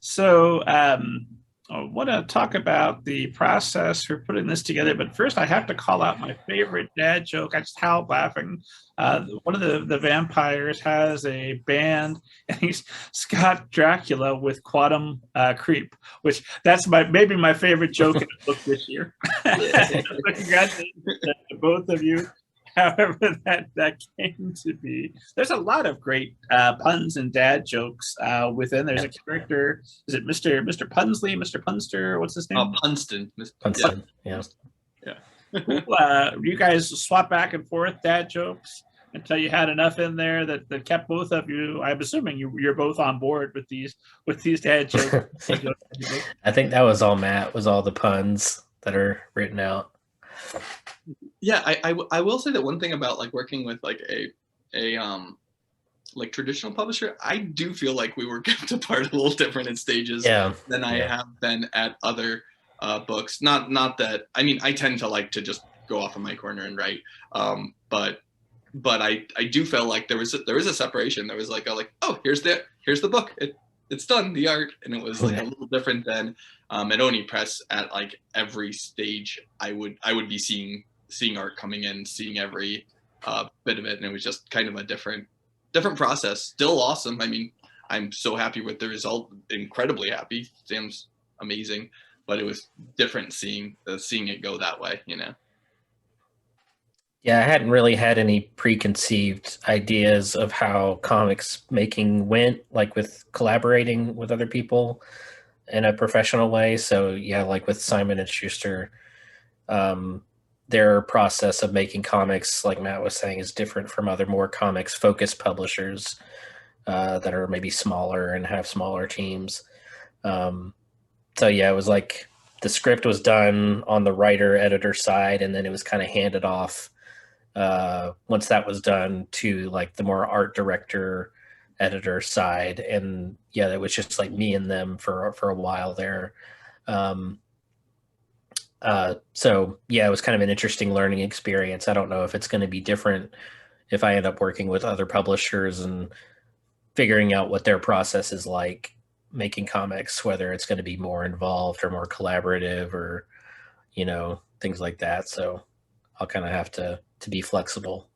So, I want to talk about the process for putting this together, but first I have to call out my favorite dad joke. I just howled laughing. One of the vampires has a band, and he's Scott Dracula with Quantum Creep, which that's maybe my favorite joke in the book this year. So congratulations to both of you. However that came to be. There's a lot of great puns and dad jokes within. There's a character. Is it Mr. Punsley, Mr. Punster? What's his name? Punston. Punston. Yeah. You guys swap back and forth dad jokes until you had enough in there that kept both of you. I'm assuming you're both on board with these dad jokes. I think that was all Matt. Was all the puns that are written out. Yeah, I will say that one thing about like working with like a like traditional publisher, I do feel like we were kept apart a little different in stages than I have been at other books. Not that, I mean, I tend to like to just go off in my corner and write, but I do feel like there was a separation. There was like oh, here's the book. It's done, the art, and it was like a little different than at Oni Press. At like every stage, I would be seeing art coming in, seeing every bit of it, and it was just kind of a different process. Still awesome. I mean, I'm so happy with the result, incredibly happy. Sam's amazing, but it was different seeing it go that way, you know. Yeah, I hadn't really had any preconceived ideas of how comics making went, like with collaborating with other people in a professional way. So yeah, like with Simon and Schuster, their process of making comics, like Matt was saying, is different from other more comics focused publishers that are maybe smaller and have smaller teams. So yeah, it was like the script was done on the writer editor side, and then it was kind of handed off once that was done to like the more art director editor side. And yeah, it was just like me and them for a while there. So yeah, it was kind of an interesting learning experience. I don't know if it's going to be different if I end up working with other publishers and figuring out what their process is like making comics, whether it's going to be more involved or more collaborative or, you know, things like that. So I'll kind of have to be flexible.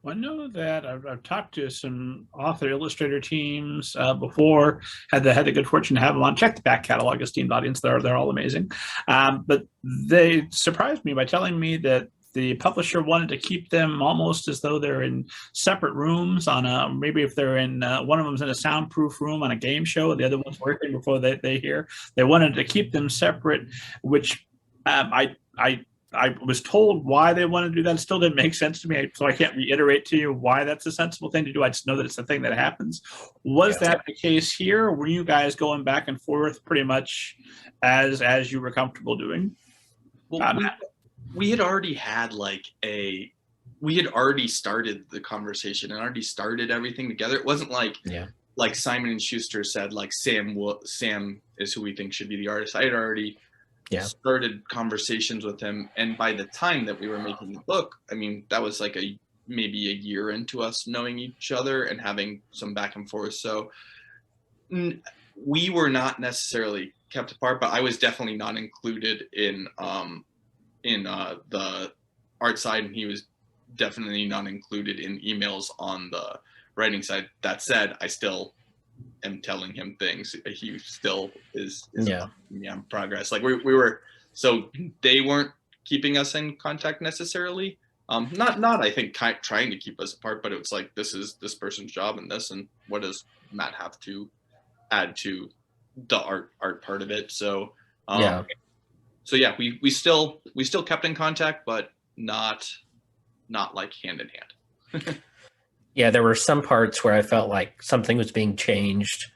Well, I know that I've talked to some author illustrator teams before. Had the good fortune to have them on. Check the back catalog, esteemed audience. They're all amazing. But they surprised me by telling me that the publisher wanted to keep them almost as though they're in separate rooms on maybe if they're in one of them's in a soundproof room on a game show, and the other one's working before they hear. They wanted to keep them separate, which I was told why they want to do that. It still didn't make sense to me, so I can't reiterate to you why that's a sensible thing to do. I just know that it's the thing that happens. Was that the case here? Or were you guys going back and forth pretty much as you were comfortable doing? Well, we had already had we had already started the conversation and already started everything together. It wasn't like like Simon and Schuster said, like Sam is who we think should be the artist. I had already started conversations with him, and by the time that we were making the book, I mean, that was like maybe a year into us knowing each other and having some back and forth. So we were not necessarily kept apart, but I was definitely not included in the art side, and he was definitely not included in emails on the writing side. That said, I still am telling him things. He still is in progress. Like we were, so they weren't keeping us in contact necessarily. Not I think trying to keep us apart, but it was like, this is this person's job and what does Matt have to add to the art part of it. So so yeah, we still kept in contact, but not like hand in hand. Yeah, there were some parts where I felt like something was being changed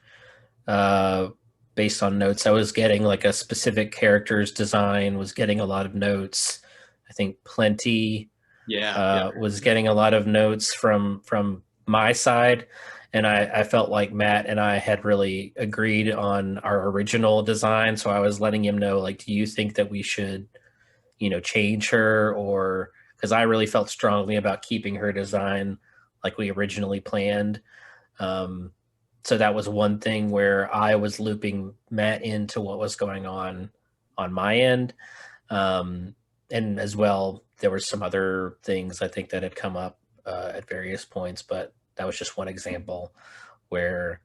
based on notes. I was getting like a specific character's design, was getting a lot of notes. I think Plenty was getting a lot of notes from my side. And I felt like Matt and I had really agreed on our original design. So I was letting him know, like, do you think that we should, change her? Or because I really felt strongly about keeping her design like we originally planned. So that was one thing where I was looping Matt into what was going on my end. And as well, there were some other things I think that had come up at various points, but that was just one example where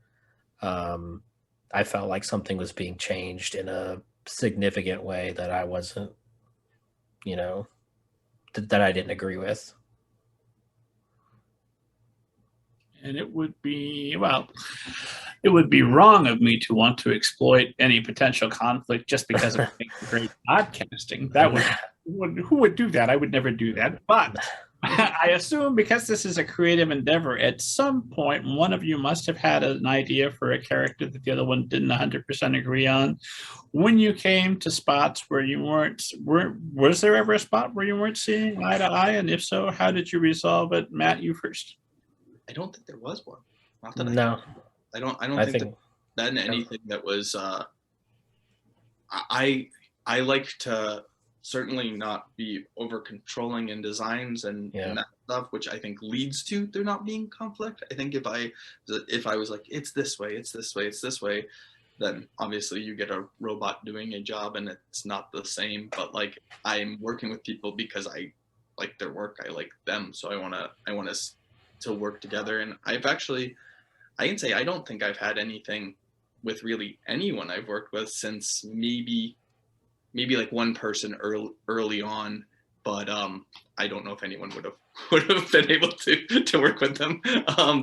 I felt like something was being changed in a significant way that I wasn't, that I didn't agree with. And it would be wrong of me to want to exploit any potential conflict just because of great podcasting. Who would do that? I would never do that. But I assume because this is a creative endeavor, at some point, one of you must have had an idea for a character that the other one didn't 100% agree on. When you came to spots where you was there ever a spot where you weren't seeing eye to eye? And if so, how did you resolve it? Matt, you first. I don't think there was one. Not that no. I don't think that anything that was I like to certainly not be over controlling in designs and that stuff, which I think leads to there not being conflict. I think if I was like, it's this way, then obviously you get a robot doing a job and it's not the same. But like, I'm working with people because I like their work, I like them, so I want us to work together. And I can say I don't think I've had anything with really anyone I've worked with since maybe like one person early on, but I don't know if anyone would have been able to work with them.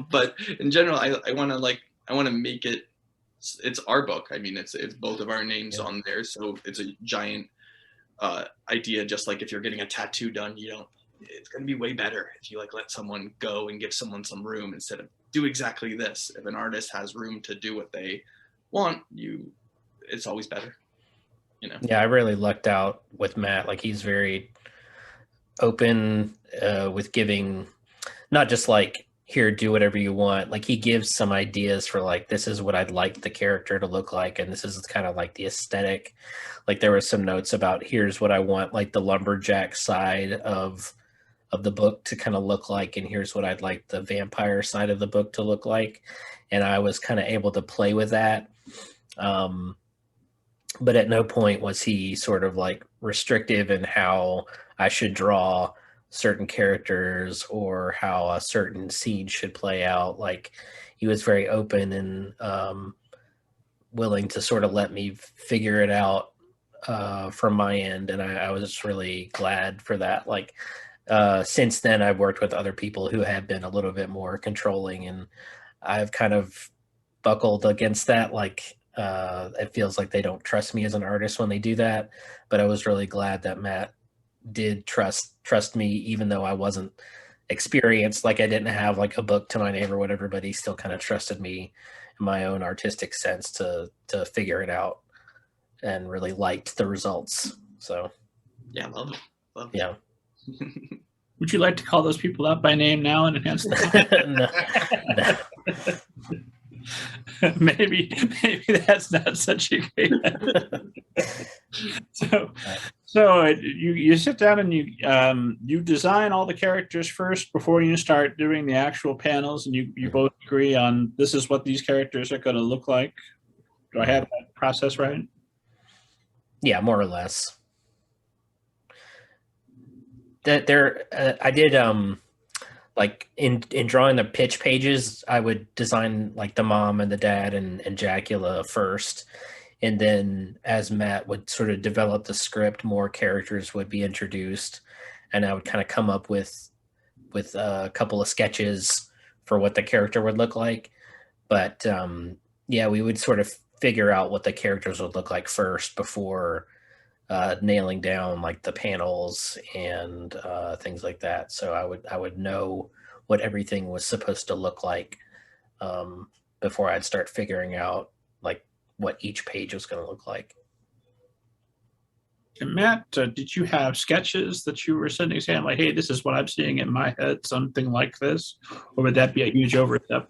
But in general, I want to make it's our book. I mean, it's both of our names on there, so it's a giant idea. Just like if you're getting a tattoo done, it's going to be way better if you like let someone go and give someone some room instead of do exactly this. If an artist has room to do what they want, it's always better. Yeah, I really lucked out with Matt. Like, he's very open with giving, not just like, here, do whatever you want. Like, he gives some ideas for like, this is what I'd like the character to look like, and this is kind of like the aesthetic. Like, there were some notes about, here's what I want like the lumberjack side of the book to kind of look like, and here's what I'd like the vampire side of the book to look like. And I was kind of able to play with that. But at no point was he sort of like restrictive in how I should draw certain characters or how a certain scene should play out. Like, he was very open and willing to sort of let me figure it out from my end. And I was just really glad for that. Like, since then, I've worked with other people who have been a little bit more controlling, and I've kind of buckled against that. Like, it feels like they don't trust me as an artist when they do that. But I was really glad that Matt did trust me, even though I wasn't experienced. Like, I didn't have like a book to my name or whatever, but he still kind of trusted me in my own artistic sense to figure it out, and really liked the results. So yeah, love it. Yeah. Would you like to call those people out by name now and enhance the no. maybe that's not such a great so you sit down and you design all the characters first before you start doing the actual panels, and you both agree on this is what these characters are going to look like. Do I have that process right? Yeah, more or less. I did like in drawing the pitch pages, I would design like the mom and the dad and Jackula first, and then as Matt would sort of develop the script, more characters would be introduced, and I would kind of come up with a couple of sketches for what the character would look like. But yeah, we would sort of figure out what the characters would look like first before nailing down like the panels and things like that. So I would know what everything was supposed to look like before I'd start figuring out like what each page was going to look like. And Matt, did you have sketches that you were sending Sam like, hey, this is what I'm seeing in my head, something like this? Or would that be a huge overstep?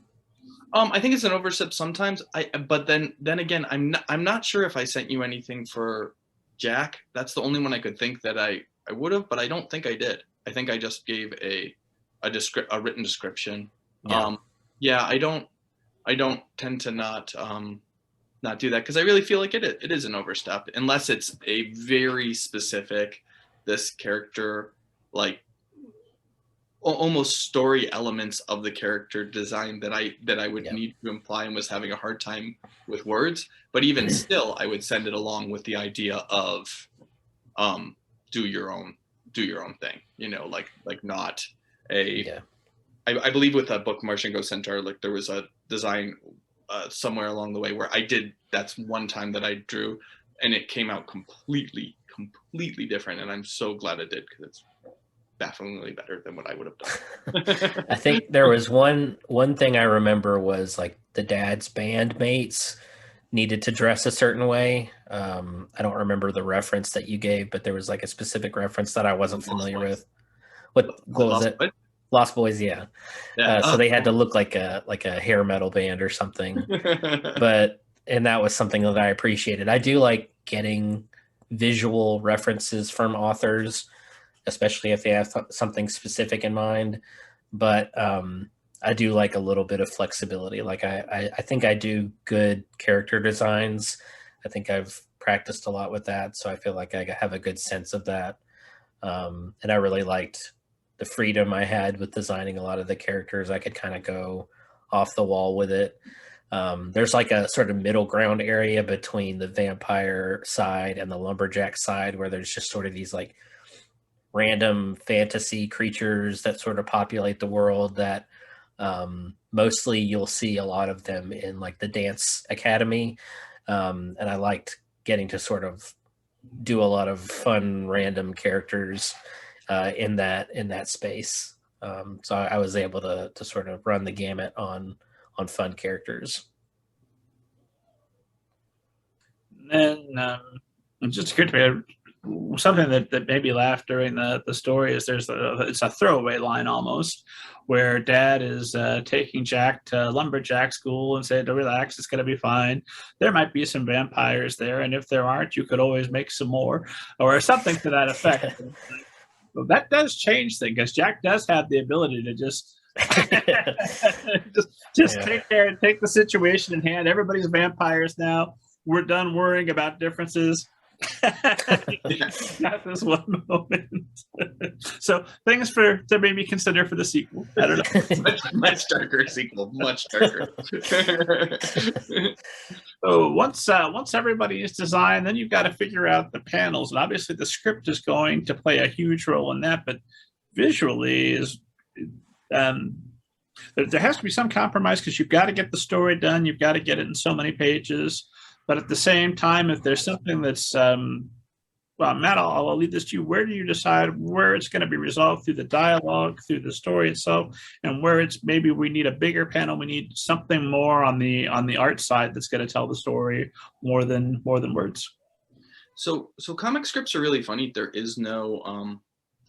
I think it's an overstep sometimes. But then again, I'm not sure if I sent you anything for Jack. That's the only one I could think that I would have, but I don't think I did. I think I just gave a written description. Yeah. Yeah, I don't I don't tend to not do that, because I really feel like it is an overstep, unless it's a very specific, this character, like almost story elements of the character design that I would need to imply and was having a hard time with words. But even still, I would send it along with the idea of do your own thing, you know, like not a I believe with that book Martian Ghost Centaur, like there was a design somewhere along the way where that's one time that I drew and it came out completely different, and I'm so glad it did, because it's bafflingly better than what I would have done. I think there was one thing I remember was like the dad's bandmates needed to dress a certain way. I don't remember the reference that you gave, but there was like a specific reference that I wasn't familiar with. What was it? Lost Boys, yeah. So they had to look like a hair metal band or something. And that was something that I appreciated. I do like getting visual references from authors, especially if they have something specific in mind. But I do like a little bit of flexibility. Like I think I do good character designs. I think I've practiced a lot with that, so I feel like I have a good sense of that. And I really liked the freedom I had with designing a lot of the characters. I could kind of go off the wall with it. There's like a sort of middle ground area between the vampire side and the lumberjack side, where there's just sort of these like random fantasy creatures that sort of populate the world that mostly you'll see a lot of them in like the dance academy. And I liked getting to sort of do a lot of fun random characters in that space. So I was able to sort of run the gamut on fun characters. And it just occurred to me, something that made me laugh during the story is it's a throwaway line almost, where Dad is taking Jack to lumberjack school and said to relax, it's going to be fine. There might be some vampires there, and if there aren't, you could always make some more, or something to that effect. Well, that does change things, because Jack does have the ability to just take care and take the situation in hand. Everybody's vampires now. We're done worrying about differences. Got this one moment. So things to maybe consider for the sequel. I don't know. much darker sequel, much darker. So once everybody is designed, then you've got to figure out the panels, and obviously the script is going to play a huge role in that. But visually is there has to be some compromise, because you've got to get the story done. You've got to get it in so many pages. But at the same time, if there's something that's, well, Matt, I'll leave this to you. Where do you decide where it's going to be resolved through the dialogue, through the story itself, and where it's maybe we need a bigger panel, we need something more on the art side that's going to tell the story more than words? So comic scripts are really funny. There's no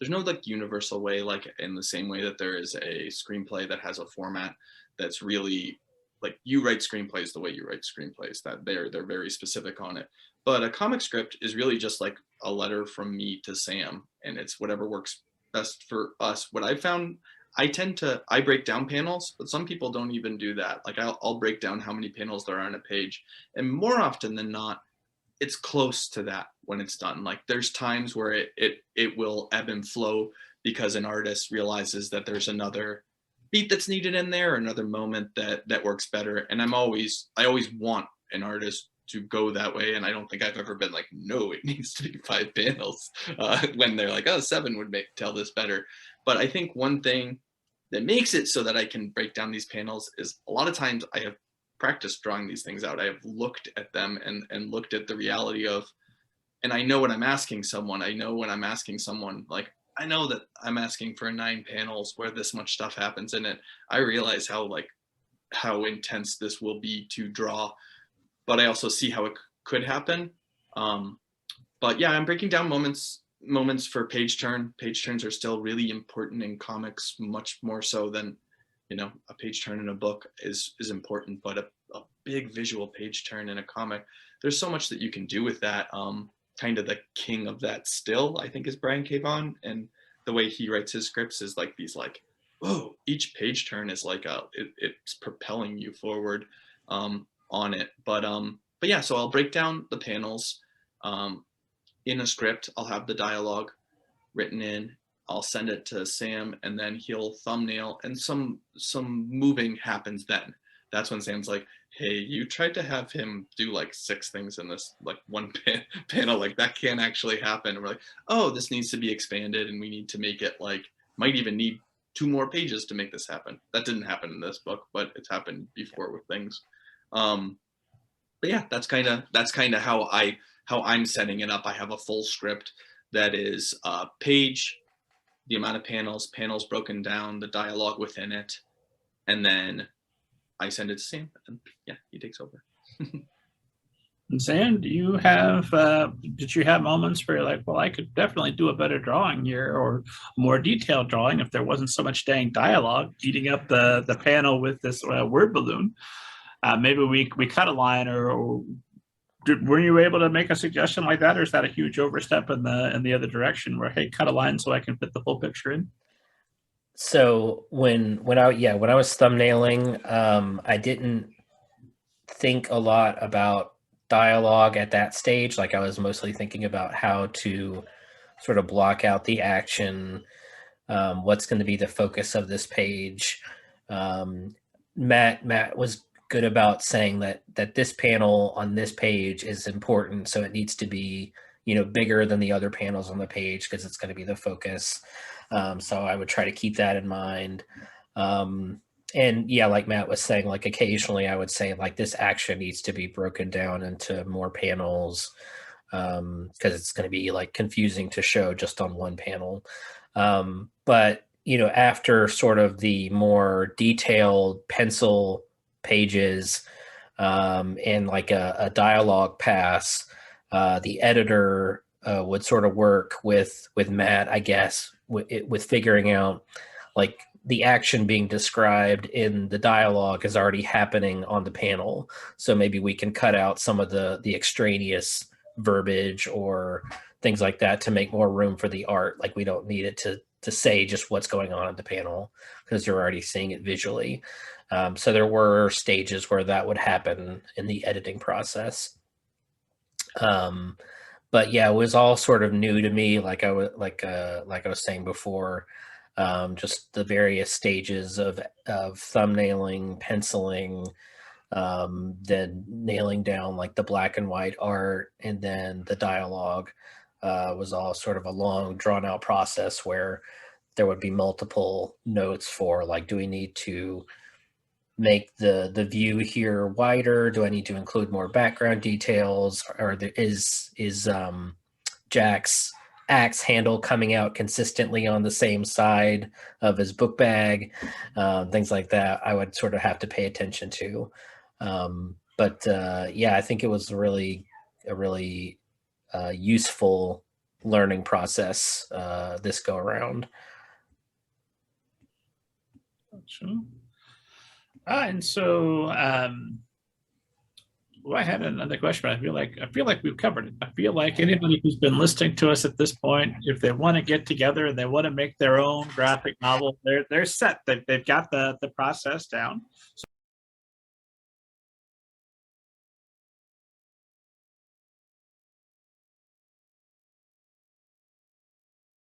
like universal way, like in the same way that there is a screenplay that has a format that's really like, you write screenplays the way you write screenplays, that they're very specific on it. But a comic script is really just like a letter from me to Sam, and it's whatever works best for us. What I found, I break down panels, but some people don't even do that. Like I'll break down how many panels there are on a page, and more often than not, it's close to that when it's done. Like there's times where it will ebb and flow, because an artist realizes that there's another beat that's needed in there, or another moment that works better. And I always want an artist to go that way, and I don't think I've ever been like, no, it needs to be 5 panels, when they're like, oh, 7 would tell this better. But I think one thing that makes it so that I can break down these panels is, a lot of times I have practiced drawing these things out. I have looked at them and looked at the reality of, and I know when I'm asking someone, like, I know that I'm asking for 9 panels where this much stuff happens in it. I realize how intense this will be to draw, but I also see how it could happen. But yeah, I'm breaking down moments for page turn. Page turns are still really important in comics, much more so than, a page turn in a book is important, but a big visual page turn in a comic, there's so much that you can do with that. Kind of the king of that still, I think, is Brian K. Vaughan, and the way he writes his scripts is like these like whoa, each page turn is like it's propelling you forward on it. But yeah, so I'll break down the panels in a script. I'll have the dialogue written in. I'll send it to Sam, and then he'll thumbnail, and some moving happens then. That's when Sam's like, hey, you tried to have him do like 6 things in this like one panel, like that can't actually happen. And we're like, oh, this needs to be expanded, and we need to make it like, might even need 2 more pages to make this happen. That didn't happen in this book, but it's happened before with things. But yeah, that's kind of how I'm setting it up. I have a full script that is page, the amount of panels broken down, the dialogue within it, and then I send it to Sam, and yeah, he takes over. And Sam, did you have moments where you're like, well, I could definitely do a better drawing here, or a more detailed drawing if there wasn't so much dang dialogue eating up the panel with this word balloon? Maybe we cut a line, or were you able to make a suggestion like that, or is that a huge overstep in the other direction where, hey, cut a line so I can fit the full picture in? So when I was thumbnailing, I didn't think a lot about dialogue at that stage. Like I was mostly thinking about how to sort of block out the action, what's going to be the focus of this page. Matt was good about saying that this panel on this page is important, so it needs to be, you know, bigger than the other panels on the page because it's going to be the focus. So I would try to keep that in mind. And yeah, like Matt was saying, like occasionally I would say like this action needs to be broken down into more panels because it's going to be like confusing to show just on one panel. But you know, after sort of the more detailed pencil pages and like a dialogue pass, the editor would sort of work with Matt, I guess, with figuring out like the action being described in the dialogue is already happening on the panel. So maybe we can cut out some of the extraneous verbiage or things like that to make more room for the art. Like we don't need it to say just what's going on at the panel because you're already seeing it visually. So there were stages where that would happen in the editing process. But yeah, it was all sort of new to me. Like I was saying before, just the various stages of thumbnailing, penciling, then nailing down like the black and white art, and then the dialogue was all sort of a long, drawn out process where there would be multiple notes for like, do we need to make the view here wider? Do I need to include more background details? Or is Jack's axe handle coming out consistently on the same side of his book bag? Things like that I would sort of have to pay attention to. But yeah, I think it was a really useful learning process this go around. Gotcha. And so well, I had another question, but I feel like we've covered it. I feel like anybody who's been listening to us at this point, if they want to get together and they want to make their own graphic novel, they're set. They've got the process down. So